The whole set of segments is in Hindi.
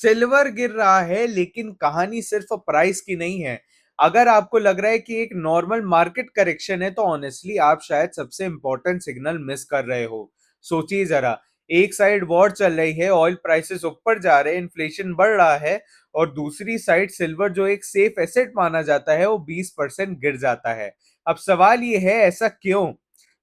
सिल्वर गिर रहा है, लेकिन कहानी सिर्फ प्राइस की नहीं है। अगर आपको लग रहा है कि एक नॉर्मल मार्केट करेक्शन है, तो ऑनेस्टली आप शायद सबसे इंपॉर्टेंट सिग्नल मिस कर रहे हो। सोचिए जरा, एक साइड वॉर चल रही है, ऑयल प्राइसेस ऊपर जा रहे हैं, इन्फ्लेशन बढ़ रहा है, और दूसरी साइड सिल्वर जो एक सेफ एसेट माना जाता है वो 20% गिर जाता है। अब सवाल ये है, ऐसा क्यों?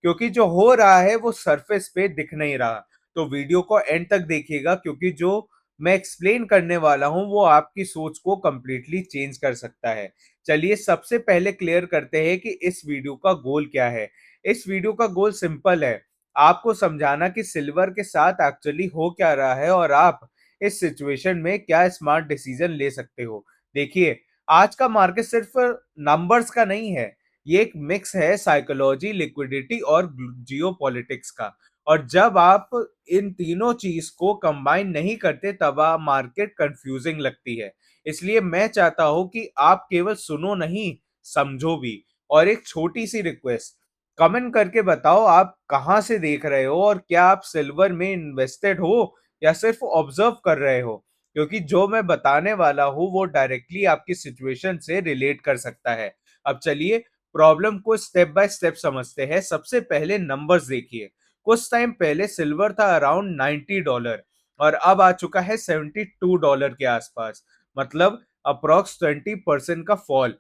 क्योंकि जो हो रहा है वो सरफेस पे दिख नहीं रहा। तो वीडियो को एंड तक देखिएगा, क्योंकि जो मैं एक्सप्लेन करने वाला हूं वो आपकी सोच को कंप्लीटली चेंज कर सकता है। चलिए सबसे पहले क्लियर करते हैं कि इस वीडियो का गोल क्या है। इस वीडियो का गोल सिंपल है, आपको समझाना कि सिल्वर के साथ एक्चुअली हो क्या रहा है और आप इस सिचुएशन में क्या स्मार्ट डिसीजन ले सकते हो। देखिए, आज का मार्केट सिर्फ नंबर्स का नहीं है, ये एक मिक्स है साइकोलॉजी, लिक्विडिटी और जियो पॉलिटिक्स का। और जब आप इन तीनों चीज को कंबाइन नहीं करते, तब मार्केट कंफ्यूजिंग लगती है। इसलिए मैं चाहता हूं कि आप केवल सुनो नहीं, समझो भी। और एक छोटी सी रिक्वेस्ट, कमेंट करके बताओ आप कहां से देख रहे हो, और क्या आप सिल्वर में इन्वेस्टेड हो या सिर्फ ऑब्जर्व कर रहे हो। क्योंकि जो मैं बताने वाला हूं वो डायरेक्टली आपकी सिचुएशन से रिलेट कर सकता है। अब चलिए प्रॉब्लम को स्टेप बाय स्टेप समझते हैं। सबसे पहले नंबर्स देखिए। कुछ टाइम पहले सिल्वर था अराउंड $90, और अब आ चुका है $72 के आसपास। मतलब अप्रोक्स 20% का फॉल।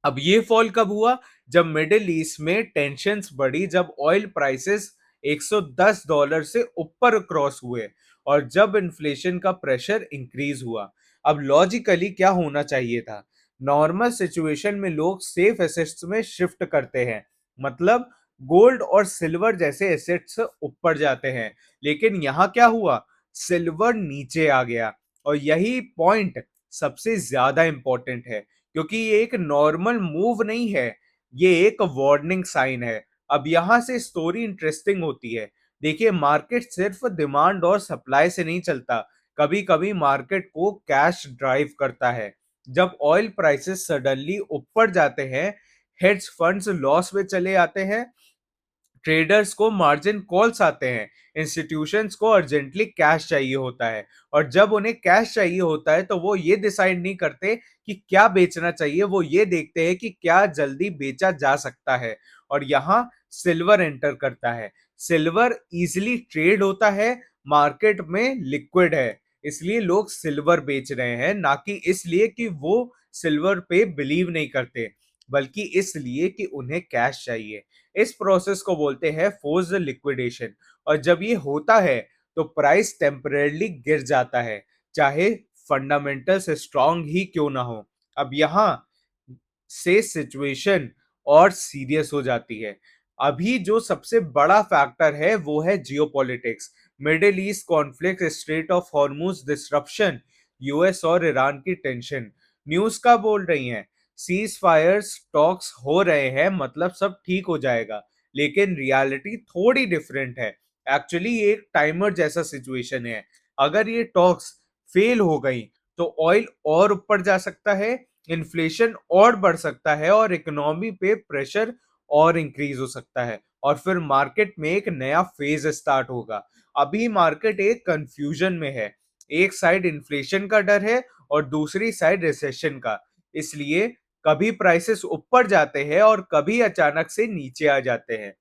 अब ये फॉल कब हुआ? जब मिडिल ईस्ट में टेंशंस बढ़ी, जब ऑयल प्राइसेस $110 से ऊपर क्रॉस हुए, और जब इन्फ्लेशन का प्रेशर इंक्रीज हुआ। अब लॉजिकली क्या होना चाहिए था? नॉर्मल सिचुएशन में लोग सेफ एसेट्स में शिफ्ट करते हैं, मतलब गोल्ड और सिल्वर जैसे एसेट्स ऊपर जाते हैं। लेकिन यहाँ क्या हुआ? सिल्वर नीचे आ गया। और यही पॉइंट सबसे ज्यादा इंपॉर्टेंट है, क्योंकि ये एक नॉर्मल मूव नहीं है, ये एक वार्निंग साइन है। अब यहां से स्टोरी इंटरेस्टिंग होती है। देखिए, मार्केट सिर्फ डिमांड और सप्लाई से नहीं चलता। कभी कभी मार्केट को कैश ड्राइव करता है। जब ऑयल प्राइसेस सडनली ऊपर जाते हैं, हेड्ज फंड्स लॉस में चले आते हैं, ट्रेडर्स को मार्जिन कॉल्स आते हैं, इंस्टीट्यूशंस को अर्जेंटली कैश चाहिए होता है। और जब उन्हें कैश चाहिए होता है, तो वो ये डिसाइड नहीं करते कि क्या बेचना चाहिए, वो ये देखते हैं कि क्या जल्दी बेचा जा सकता है। और यहाँ सिल्वर एंटर करता है। सिल्वर इजिली ट्रेड होता है, मार्केट में लिक्विड है, इसलिए लोग सिल्वर बेच रहे हैं, ना कि इसलिए कि वो सिल्वर पे बिलीव नहीं करते, बल्कि इसलिए कि उन्हें कैश चाहिए। इस प्रोसेस को बोलते हैं फोर्स्ड लिक्विडेशन। और जब ये होता है, तो प्राइस टेम्परेरली गिर जाता है, चाहे फंडामेंटल्स स्ट्रांग ही क्यों ना हो। अब यहां से सिचुएशन और सीरियस हो जाती है। अभी जो सबसे बड़ा फैक्टर है वो है geopolitics. Middle east conflict, straight of Hormuz disruption, US और ईरान की टेंशन। न्यूज का बोल रही हैं, सीज फायर्स टॉक्स हो रहे हैं, मतलब सब ठीक हो जाएगा। लेकिन रियलिटी थोड़ी डिफरेंट है। एक्चुअली ये एक टाइमर जैसा सिचुएशन है। अगर ये टॉक्स फेल हो गई, तो ऑयल और ऊपर जा सकता है, इन्फ्लेशन और बढ़ सकता है, और इकोनॉमी पे प्रेशर और इंक्रीज हो सकता है, और फिर मार्केट में एक नया फेज स्टार्ट होगा। अभी मार्केट एक कंफ्यूजन में है। एक साइड इन्फ्लेशन का डर है और दूसरी साइड रिसेशन का। इसलिए कभी प्राइसेस ऊपर जाते हैं और कभी अचानक से नीचे आ जाते हैं।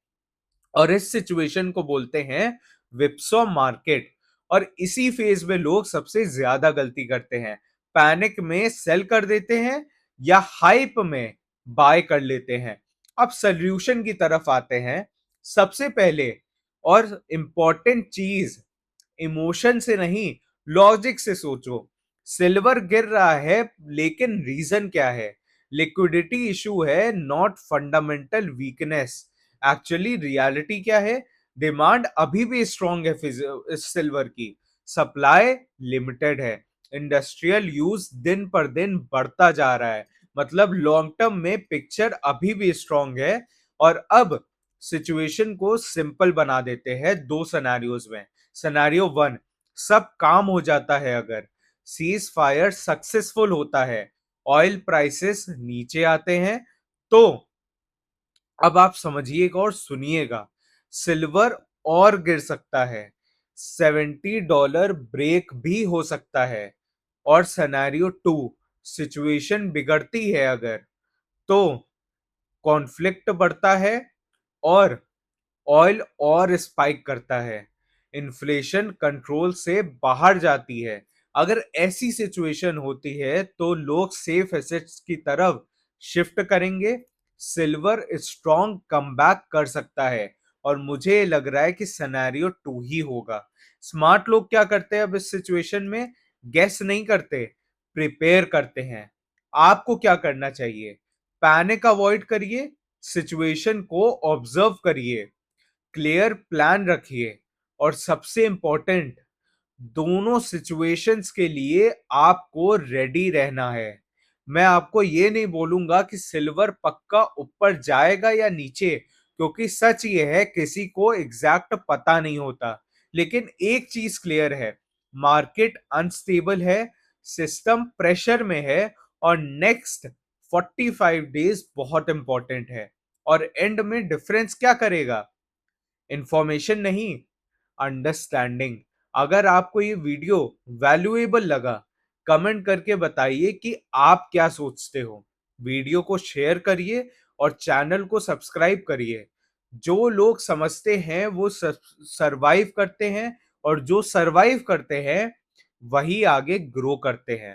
और इस सिचुएशन को बोलते हैं विप्सो मार्केट। और इसी फेज में लोग सबसे ज्यादा गलती करते हैं। पैनिक में सेल कर देते हैं, या हाइप में बाय कर लेते हैं। अब सोल्यूशन की तरफ आते हैं। सबसे पहले और इंपॉर्टेंट चीज, इमोशन से नहीं, लॉजिक से सोचो। सिल्वर गिर रहा है, लेकिन रीजन क्या है? लिक्विडिटी इशू है, not fundamental weakness. Actually reality क्या है? डिमांड अभी भी स्ट्रांग है सिल्वर की, सप्लाई लिमिटेड है, इंडस्ट्रियल यूज दिन पर दिन बढ़ता जा रहा है। मतलब लॉन्ग टर्म में पिक्चर अभी भी स्ट्रांग है। और अब सिचुएशन को सिंपल बना देते हैं दो सिनेरियोज में। सिनेरियो वन, सब काम हो जाता है। अगर सीज फायर सक्सेसफुल होता है, ऑयल प्राइसेस नीचे आते हैं, तो अब आप समझिएगा और सुनिएगा, सिल्वर और गिर सकता है, $70 ब्रेक भी हो सकता है। और सिनेरियो 2, सिचुएशन बिगड़ती है अगर, तो कॉन्फ्लिक्ट बढ़ता है और ऑयल और स्पाइक करता है, इन्फ्लेशन कंट्रोल से बाहर जाती है। अगर ऐसी सिचुएशन होती है तो लोग सेफ एसेट्स की तरफ शिफ्ट करेंगे, सिल्वर स्ट्रॉन्ग कमबैक कर सकता है, और मुझे लग रहा है कि सिनेरियो 2 ही होगा। स्मार्ट लोग क्या करते हैं अब इस सिचुएशन में? गेस नहीं करते, प्रिपेयर करते हैं। आपको क्या करना चाहिए? पैनिक अवॉइड करिए, सिचुएशन को ऑब्जर्व करिए, क्लियर प्लान रखिए, और सबसे इंपॉर्टेंट, दोनों सिचुएशंस के लिए आपको रेडी रहना है। मैं आपको ये नहीं बोलूंगा कि सिल्वर पक्का ऊपर जाएगा या नीचे, क्योंकि सच ये है किसी को एग्जैक्ट पता नहीं होता। लेकिन एक चीज क्लियर है, मार्केट अनस्टेबल है, सिस्टम प्रेशर में है, और नेक्स्ट 45 डेज बहुत इंपॉर्टेंट है। और एंड में डिफरेंस क्या करेगा? इंफॉर्मेशन नहीं, अंडरस्टैंडिंग। अगर आपको ये वीडियो वैल्यूएबल लगा, कमेंट करके बताइए कि आप क्या सोचते हो। वीडियो को शेयर करिए और चैनल को सब्सक्राइब करिए। जो लोग समझते हैं वो सरवाइव करते हैं, और जो सरवाइव करते हैं वही आगे ग्रो करते हैं।